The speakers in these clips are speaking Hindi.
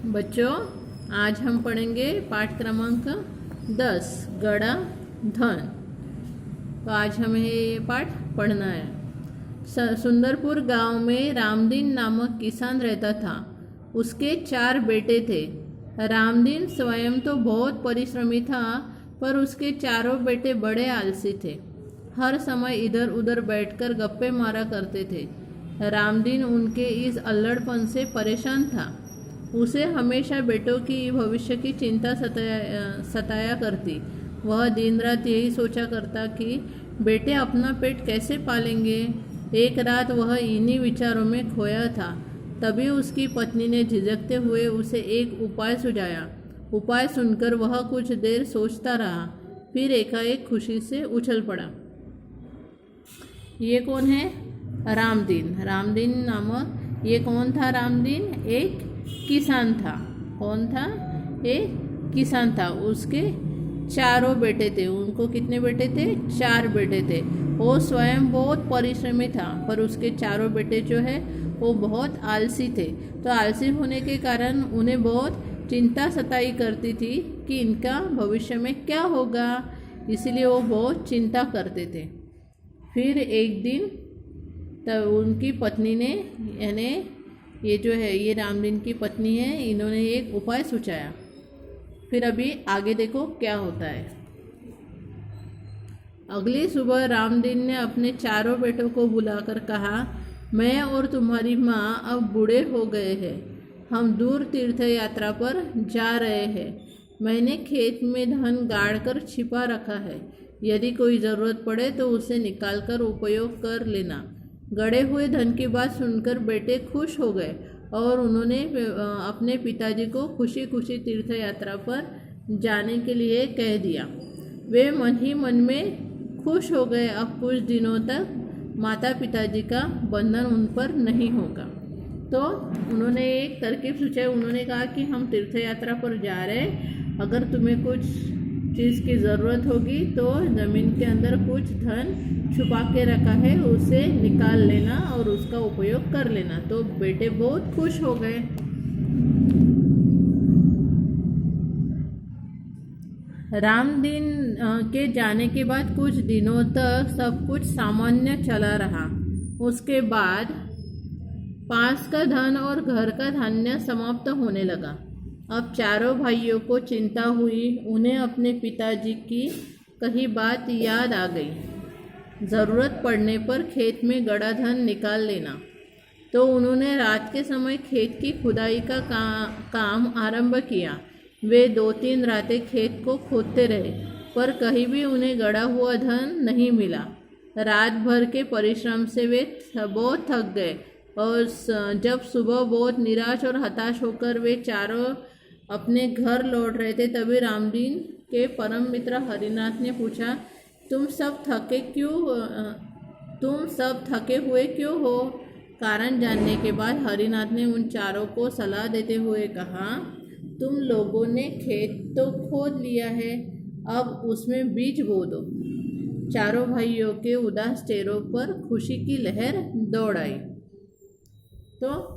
बच्चों, आज हम पढ़ेंगे पाठ क्रमांक 10 गड़ा धन। तो आज हमें ये पाठ पढ़ना है। सुंदरपुर गांव में रामदीन नामक किसान रहता था। उसके 4 बेटे थे। रामदीन स्वयं तो बहुत परिश्रमी था, पर उसके चारों बेटे बड़े आलसी थे। हर समय इधर उधर बैठकर गप्पे मारा करते थे। रामदीन उनके इस अल्लड़पन से परेशान था। उसे हमेशा बेटों की भविष्य की चिंता सताया करती। वह दिन रात यही सोचा करता कि बेटे अपना पेट कैसे पालेंगे। एक रात वह इन्हीं विचारों में खोया था। तभी उसकी पत्नी ने झिझकते हुए उसे एक उपाय सुझाया। उपाय सुनकर वह कुछ देर सोचता रहा, फिर एकाएक खुशी से उछल पड़ा। ये कौन है? रामदीन। रामदीन नामक ये कौन था? रामदीन एक किसान था। कौन था? एक किसान था। उसके चारों बेटे थे। उनको कितने बेटे थे? 4 बेटे थे। वो स्वयं बहुत परिश्रमी था, पर उसके चारों बेटे जो है वो बहुत आलसी थे। तो आलसी होने के कारण उन्हें बहुत चिंता सताई करती थी कि इनका भविष्य में क्या होगा। इसीलिए वो बहुत चिंता करते थे। फिर एक दिन तब उनकी पत्नी ने, यानी ये जो है ये रामदीन की पत्नी है, इन्होंने एक उपाय सुझाया। फिर अभी आगे देखो क्या होता है। अगली सुबह रामदीन ने अपने चारों बेटों को बुलाकर कहा, मैं और तुम्हारी माँ अब बूढ़े हो गए हैं। हम दूर तीर्थ यात्रा पर जा रहे हैं। मैंने खेत में धन गाड़ कर छिपा रखा है। यदि कोई ज़रूरत पड़े तो उसे निकाल कर उपयोग कर लेना। गड़े हुए धन की बात सुनकर बेटे खुश हो गए और उन्होंने अपने पिताजी को खुशी खुशी तीर्थ यात्रा पर जाने के लिए कह दिया। वे मन ही मन में खुश हो गए। अब कुछ दिनों तक माता पिताजी का बंधन उन पर नहीं होगा। तो उन्होंने एक तरकीब सोची। उन्होंने कहा कि हम तीर्थ यात्रा पर जा रहे हैं, अगर तुम्हें कुछ चीज़ की ज़रूरत होगी तो ज़मीन के अंदर कुछ धन छुपा के रखा है, उसे निकाल लेना और उसका उपयोग कर लेना। तो बेटे बहुत खुश हो गए। रामदीन के जाने के बाद कुछ दिनों तक सब कुछ सामान्य चला रहा। उसके बाद पास का धन और घर का धान्य समाप्त होने लगा। अब चारों भाइयों को चिंता हुई। उन्हें अपने पिताजी की कही बात याद आ गई, ज़रूरत पड़ने पर खेत में गड़ा धन निकाल लेना। तो उन्होंने रात के समय खेत की खुदाई का काम आरंभ किया। वे 2-3 रातें खेत को खोदते रहे, पर कहीं भी उन्हें गड़ा हुआ धन नहीं मिला। रात भर के परिश्रम से वे बहुत थक गए और जब सुबह बहुत निराश और हताश होकर वे चारों अपने घर लौट रहे थे, तभी रामदीन के परम मित्र हरिनाथ ने पूछा, तुम सब थके हुए क्यों हो? कारण जानने के बाद हरिनाथ ने उन चारों को सलाह देते हुए कहा, तुम लोगों ने खेत तो खोद लिया है, अब उसमें बीज बो दो। चारों भाइयों के उदास चेहरों पर खुशी की लहर दौड़ आई। तो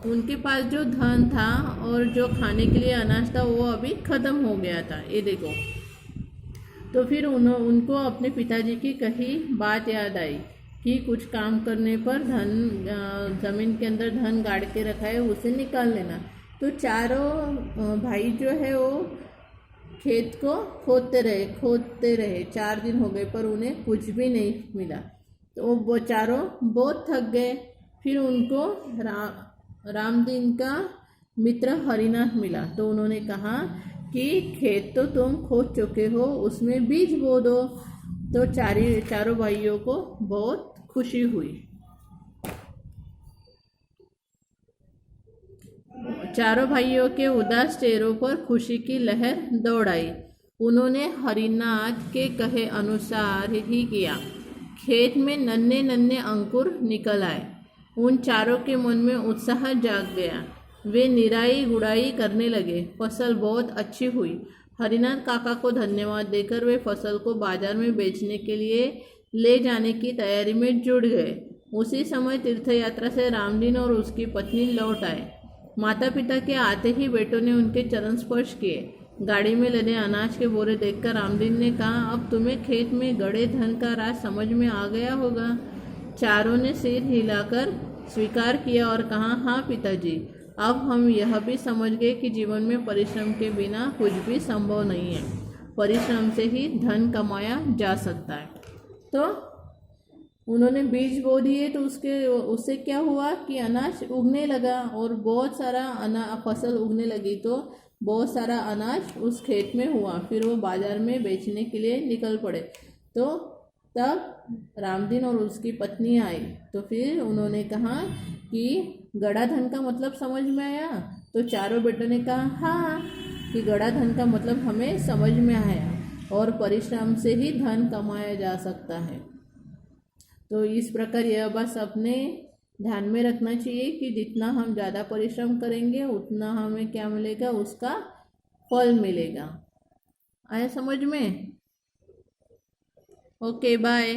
उनके पास जो धन था और जो खाने के लिए अनाज था वो अभी ख़त्म हो गया था। ये देखो। तो फिर उनको अपने पिताजी की कही बात याद आई कि कुछ काम करने पर ज़मीन के अंदर धन गाड़ के रखा है, उसे निकाल लेना। तो चारों भाई जो है वो खेत को खोदते रहे। 4 दिन हो गए पर उन्हें कुछ भी नहीं मिला। तो वो चारों बहुत थक गए। फिर उनको रामदीन का मित्र हरिनाथ मिला। तो उन्होंने कहा कि खेत तो तुम खोद चुके हो, उसमें बीज बो दो। तो चारों भाइयों को बहुत खुशी हुई। चारों भाइयों के उदास चेहरों पर खुशी की लहर दौड़ आई। उन्होंने हरिनाथ के कहे अनुसार ही किया। खेत में नन्हे नन्हे अंकुर निकल आए। उन चारों के मन में उत्साह जाग गया। वे निराई गुड़ाई करने लगे। फसल बहुत अच्छी हुई। हरिनाथ काका को धन्यवाद देकर वे फसल को बाजार में बेचने के लिए ले जाने की तैयारी में जुट गए। उसी समय तीर्थ यात्रा से रामदीन और उसकी पत्नी लौट आए। माता पिता के आते ही बेटों ने उनके चरण स्पर्श किए। गाड़ी में लदे अनाज के बोरे देखकर रामदीन ने कहा, अब तुम्हें खेत में गड़े धन का राज समझ में आ गया होगा। चारों ने सिर हिलाकर स्वीकार किया और कहा, हाँ पिताजी, अब हम यह भी समझ गए कि जीवन में परिश्रम के बिना कुछ भी संभव नहीं है। परिश्रम से ही धन कमाया जा सकता है। तो उन्होंने बीज बो दिए तो उससे क्या हुआ कि अनाज उगने लगा और बहुत सारा फसल उगने लगी, तो बहुत सारा अनाज उस खेत में हुआ। फिर वो बाजार में बेचने के लिए निकल पड़े। तो तब रामदीन और उसकी पत्नी आई, तो फिर उन्होंने कहा कि गड़ा धन का मतलब समझ में आया। तो चारों बेटों ने कहा हाँ, कि गड़ा धन का मतलब हमें समझ में आया और परिश्रम से ही धन कमाया जा सकता है। तो इस प्रकार यह बात अपने ध्यान में रखना चाहिए कि जितना हम ज़्यादा परिश्रम करेंगे उतना हमें क्या मिलेगा, उसका फल मिलेगा। आया समझ में? Okay, bye.